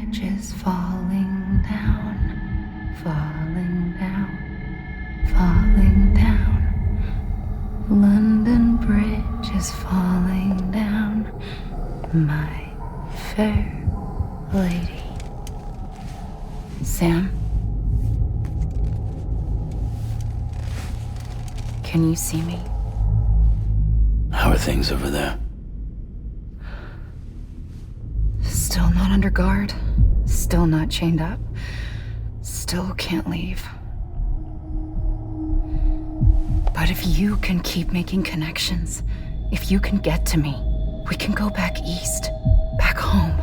Bridge is falling down, falling down, falling down. London Bridge is falling down, my fair lady. Sam? Can you see me? How are things over there? Still not under guard. Still not chained up. Still can't leave. But if you can keep making connections, if you can get to me, we can go back east, back home.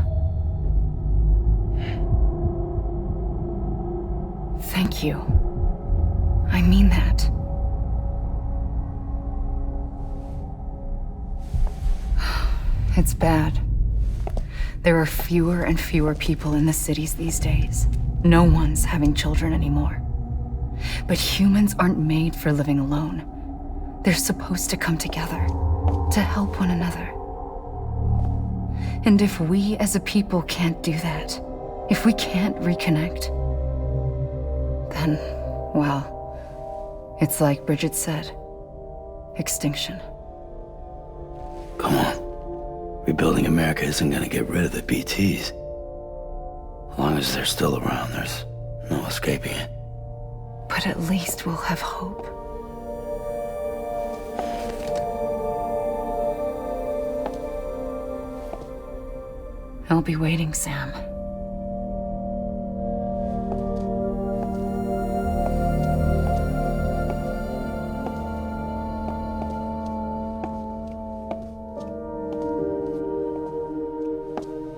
Thank you. I mean that. It's bad. There are fewer and fewer people in the cities these days. No one's having children anymore. But humans aren't made for living alone. They're supposed to come together, to help one another. And if we as a people can't do that, if we can't reconnect, then, well, it's like Bridget said, extinction. Come on. Rebuilding America isn't gonna get rid of the BTs. As long as they're still around, there's no escaping it. But at least we'll have hope. I'll be waiting, Sam.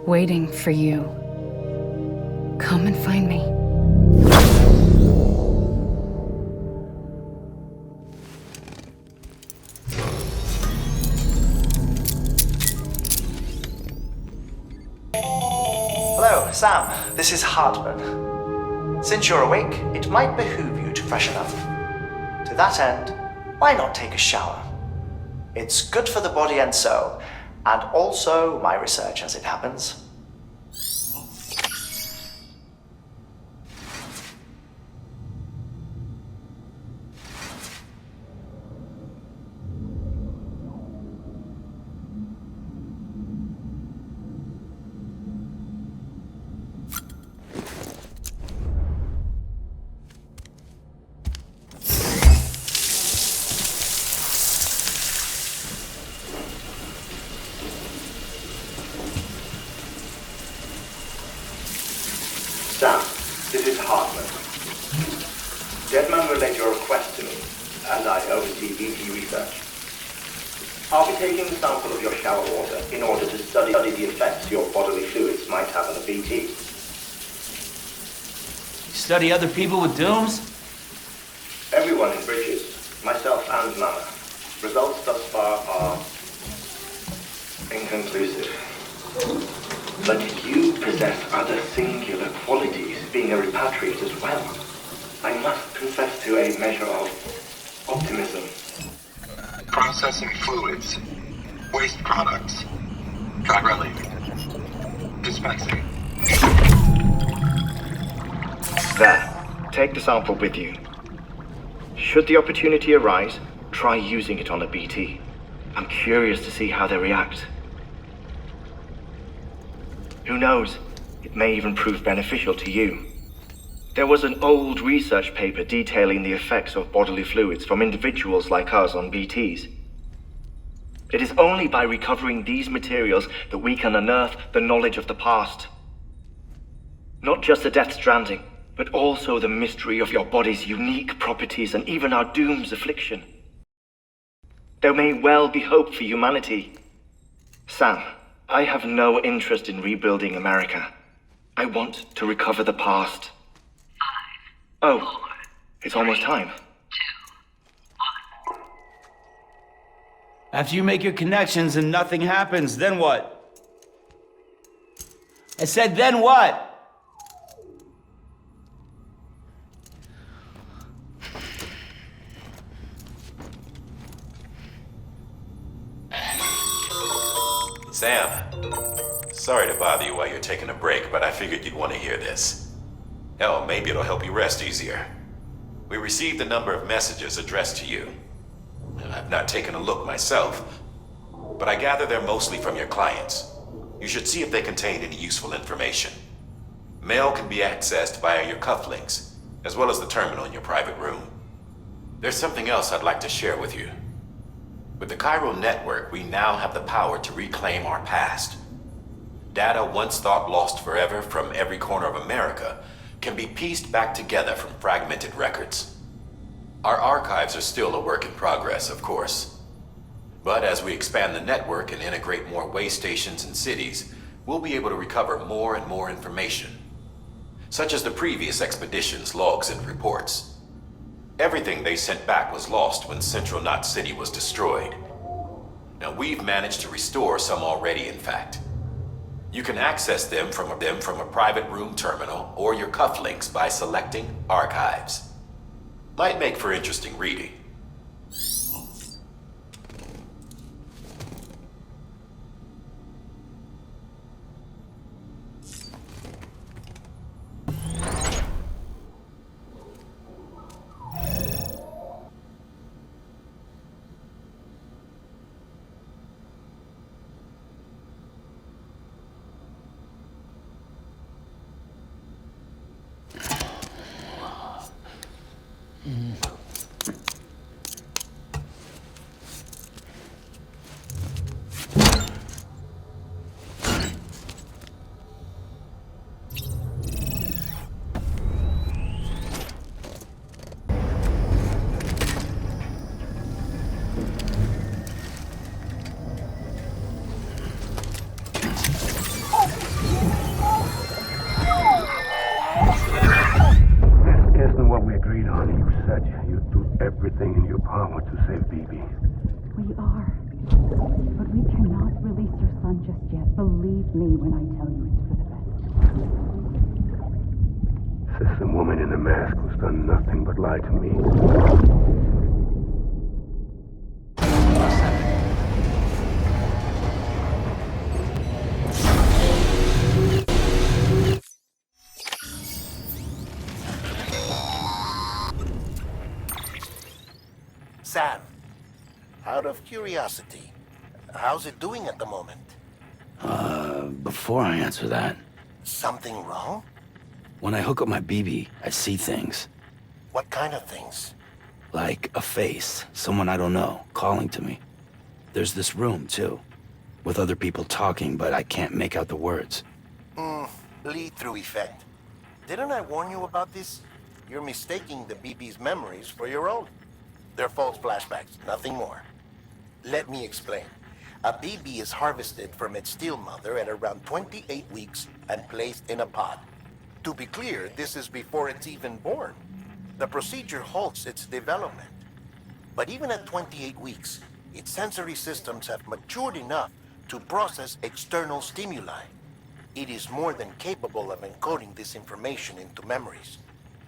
Waiting for you. Come and find me. Hello, Sam. This is Hartman. Since you're awake, it might behoove you to freshen up. To that end, why not take a shower? It's good for the body and soul, and also my research as it happens. Sam, this is Hartman. Deadman relayed your request to me, and I oversee VT research. I'll be taking a sample of your shower water in order to study the effects your bodily fluids might have on a BT. Study other people with dooms? Everyone in Bridges, myself and Mama. Results thus far are inconclusive. But you possess other singular qualities, being a repatriate as well. I must confess to a measure of optimism. Processing fluids, waste products, drug relief, dispensing. There, take the sample with you. Should the opportunity arise, try using it on a BT. I'm curious to see how they react. Who knows? It may even prove beneficial to you. There was an old research paper detailing the effects of bodily fluids from individuals like us on BTs. It is only by recovering these materials that we can unearth the knowledge of the past. Not just the death stranding, but also the mystery of your body's unique properties and even our doom's affliction. There may well be hope for humanity. Sam, I have no interest in rebuilding America. I want to recover the past. 5, 4, Oh, it's almost time. 2, 1. After you make your connections and nothing happens, then what? I said, then what? Sam. Sorry to bother you while you're taking a break, but I figured you'd want to hear this. Hell, maybe it'll help you rest easier. We received a number of messages addressed to you. I've not taken a look myself, but I gather they're mostly from your clients. You should see if they contain any useful information. Mail can be accessed via your cufflinks, as well as the terminal in your private room. There's something else I'd like to share with you. With the chiral network, we now have the power to reclaim our past. Data once thought lost forever from every corner of America can be pieced back together from fragmented records. Our archives are still a work in progress, of course. But as we expand the network and integrate more way stations and cities, we'll be able to recover more and more information, such as the previous expedition's logs and reports. Everything they sent back was lost when Central Knot City was destroyed. Now we've managed to restore some already, in fact. You can access them from a private room terminal or your cufflinks by selecting Archives. Might make for interesting reading. Everything in your power to save BB. We are. But we cannot release your son just yet. Believe me when I tell you it's for the best. Sister woman in the mask who's done nothing but lie to me. Sam, out of curiosity, how's it doing at the moment? Before I answer that, Something wrong? when I hook up my BB, I see things. What kind of things? Like a face, someone I don't know, calling to me. There's this room, too, with other people talking, but I can't make out the words. Bleed-through effect. Didn't I warn you about this? You're mistaking the BB's memories for your own. They're false flashbacks, nothing more. Let me explain. A BB is harvested from its steel mother at around 28 weeks and placed in a pod. To be clear, this is before it's even born. The procedure halts its development. But even at 28 weeks, its sensory systems have matured enough to process external stimuli. It is more than capable of encoding this information into memories,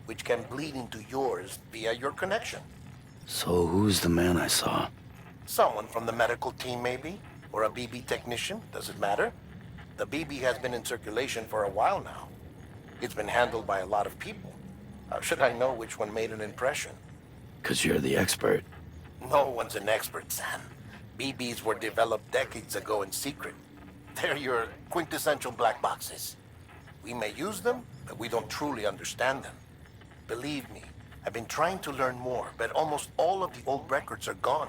which can bleed into yours via your connection. So who's the man I saw? Someone from the medical team, maybe? Or a BB technician? Does it matter? The BB has been in circulation for a while now. It's been handled by a lot of people. How should I know which one made an impression? 'Cause you're the expert. No one's an expert, Sam. BBs were developed decades ago in secret. They're your quintessential black boxes. We may use them, but we don't truly understand them. Believe me, I've been trying to learn more, but almost all of the old records are gone.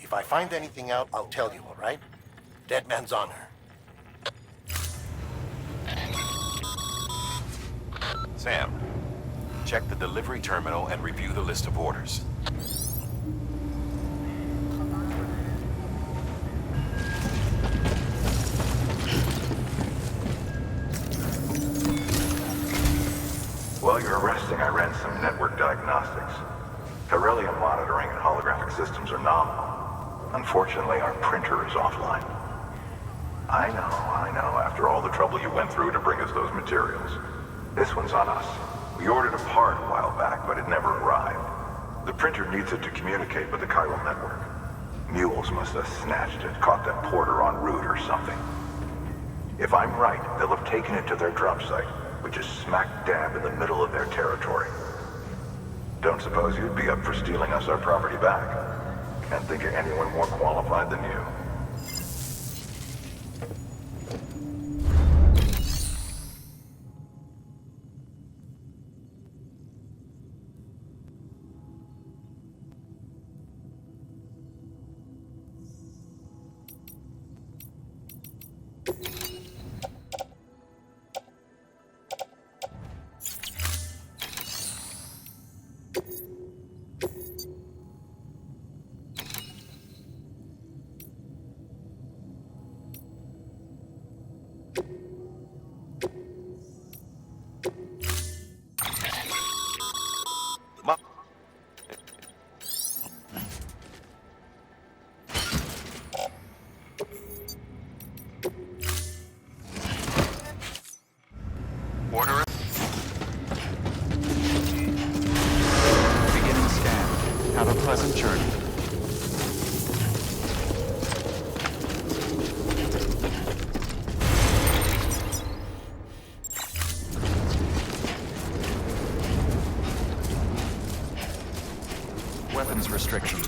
If I find anything out, I'll tell you, all right? Dead man's honor. Sam, check the delivery terminal and review the list of orders. While you're resting, I ran some network diagnostics. Beryllium monitoring and holographic systems are nominal. Unfortunately, our printer is offline. I know, after all the trouble you went through to bring us those materials. This one's on us. We ordered a part a while back, but it never arrived. The printer needs it to communicate with the chiral network. Mules must have snatched it, caught that porter en route or something. If I'm right, they'll have taken it to their drop site, which is smack dab in the middle of their territory. Don't suppose you'd be up for stealing us our property back? Can't think of anyone more qualified than you. Order. Beginning scan. Have a pleasant journey. Weapons restriction.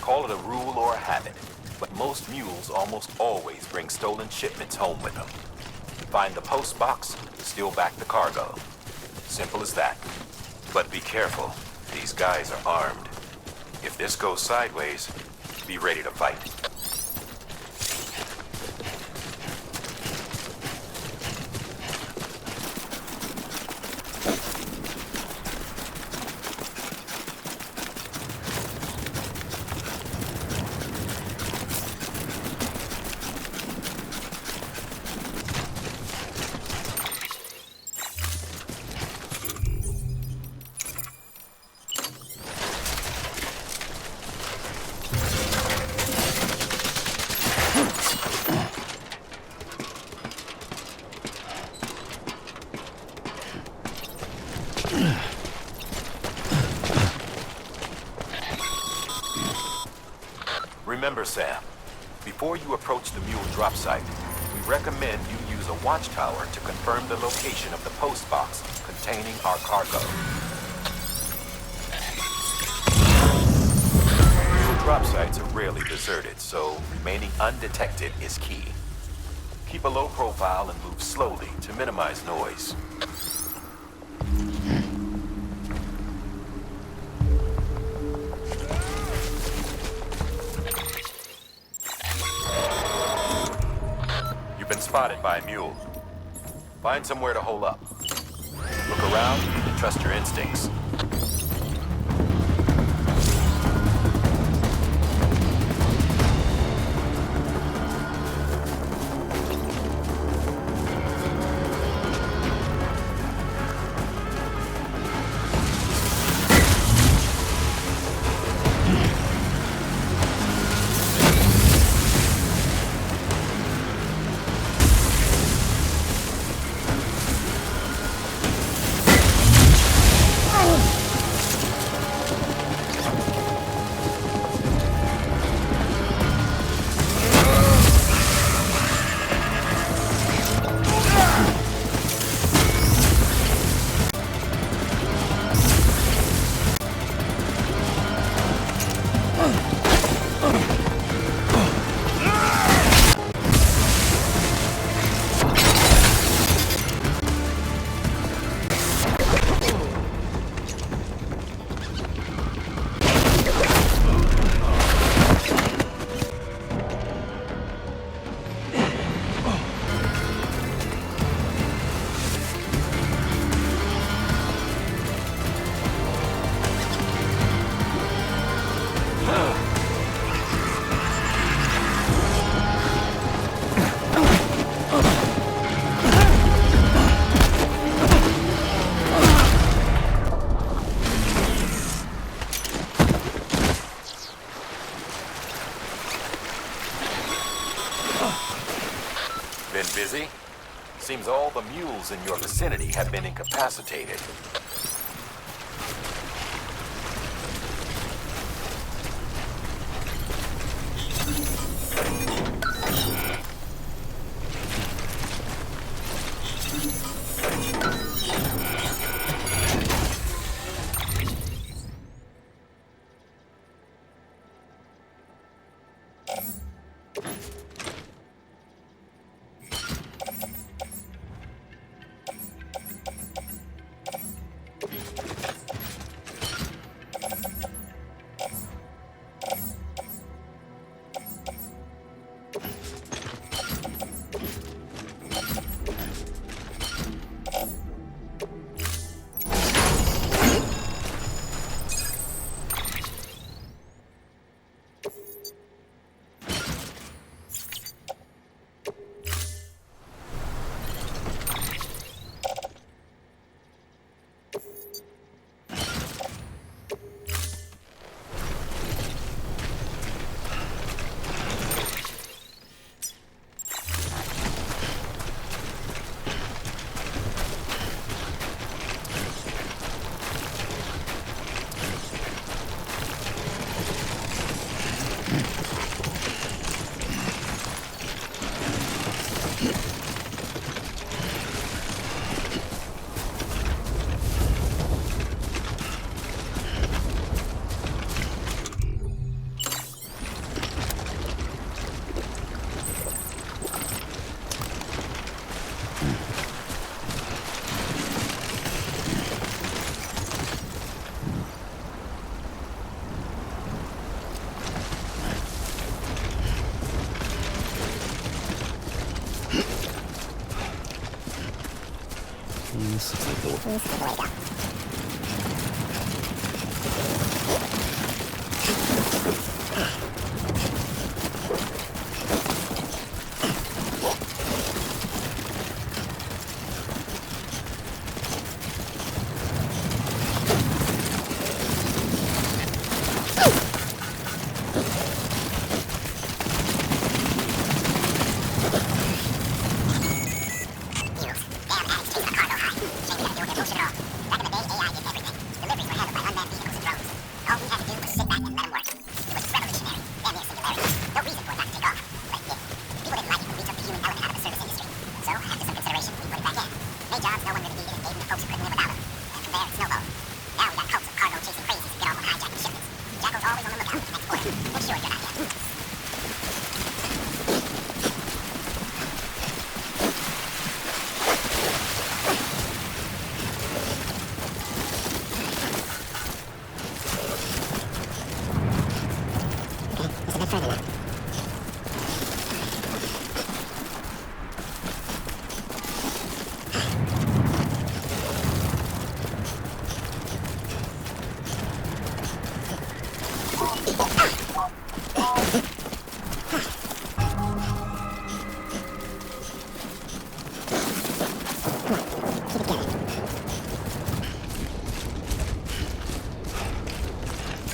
Call it a rule or a habit, but most mules almost always bring stolen shipments home with them. Find the post box, steal back the cargo. Simple as that. But be careful, these guys are armed. If this goes sideways, be ready to fight. Remember, Sam, before you approach the mule drop site, we recommend you use a watchtower to confirm the location of the post box containing our cargo. Mule drop sites are rarely deserted, so remaining undetected is key. Keep a low profile and move slowly to minimize noise. Spotted by a mule. Find somewhere to hole up. Look around and trust your instincts. Busy? Seems all the mules in your vicinity have been incapacitated.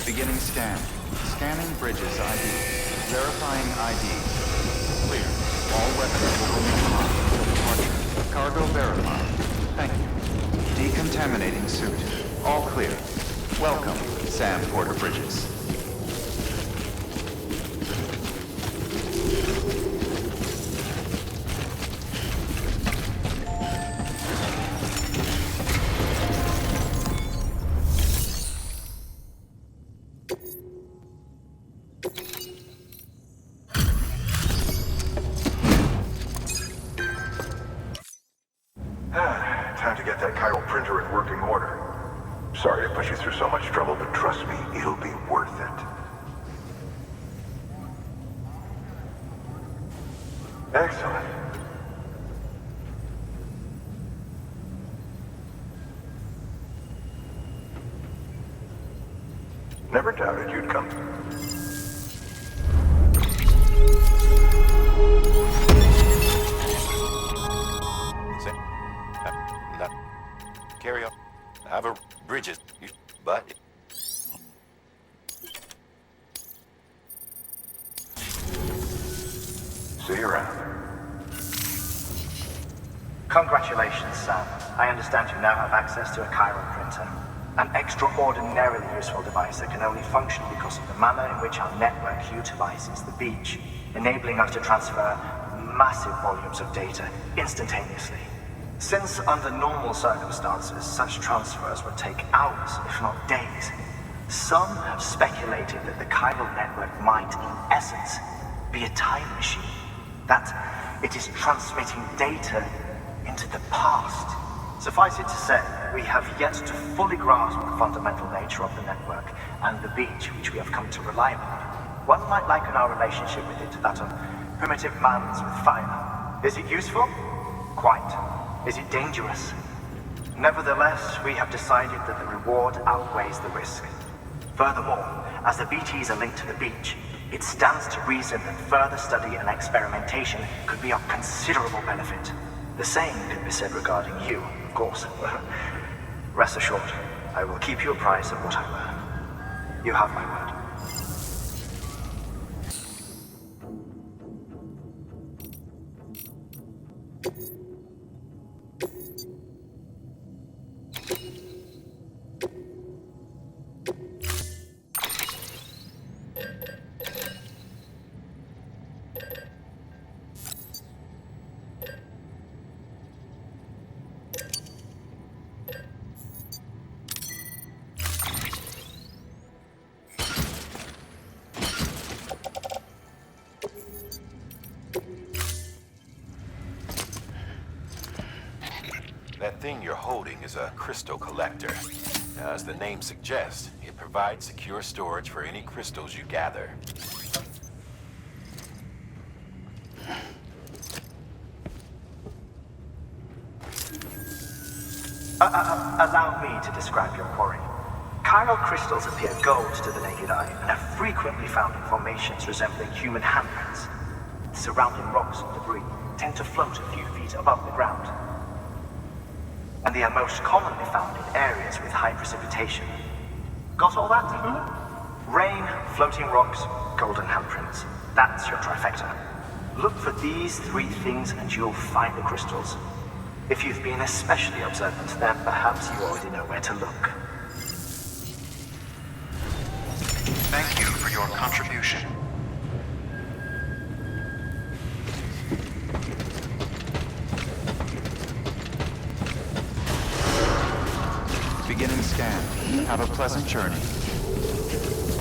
Beginning scan. Scanning bridges ID. Verifying ID. Clear. All weapons will remain hot until departure. Cargo verified. Thank you. Decontaminating suit. All clear. Welcome, Sam Porter Bridges. Time to get that chiral printer in working order. Sorry to put you through so much trouble, but trust me, it'll be worth it. Excellent. Never doubted you'd come. Carry on. Have a bridges, but See you around. Congratulations, Sam. I understand you now have access to a chiral printer. An extraordinarily useful device that can only function because of the manner in which our network utilizes the beach, enabling us to transfer massive volumes of data instantaneously. Since under normal circumstances, such transfers would take hours, if not days, some have speculated that the chiral network might, in essence, be a time machine. That it is transmitting data into the past. Suffice it to say, we have yet to fully grasp the fundamental nature of the network and the beach which we have come to rely upon. One might liken our relationship with it to that of primitive mans with fire. Is it useful? Quite. Is it dangerous? Nevertheless, we have decided that the reward outweighs the risk. Furthermore, as the BTs are linked to the beach, it stands to reason that further study and experimentation could be of considerable benefit. The same could be said regarding you, of course. Rest assured, I will keep you apprised of what I learn. You have my word. That thing you're holding is a crystal collector. Now, as the name suggests, it provides secure storage for any crystals you gather. Allow me to describe your quarry. Chiral crystals appear gold to the naked eye and are frequently found in formations resembling human handprints. Surrounding rocks and debris tend to float a few feet above the ground. And they are most commonly found in areas with high precipitation. Got all that? Rain, floating rocks, golden handprints. That's your trifecta. Look for these three things and you'll find the crystals. If you've been especially observant, then perhaps you already know where to look. Thank you for your contribution. Beginning scan. Have a pleasant journey.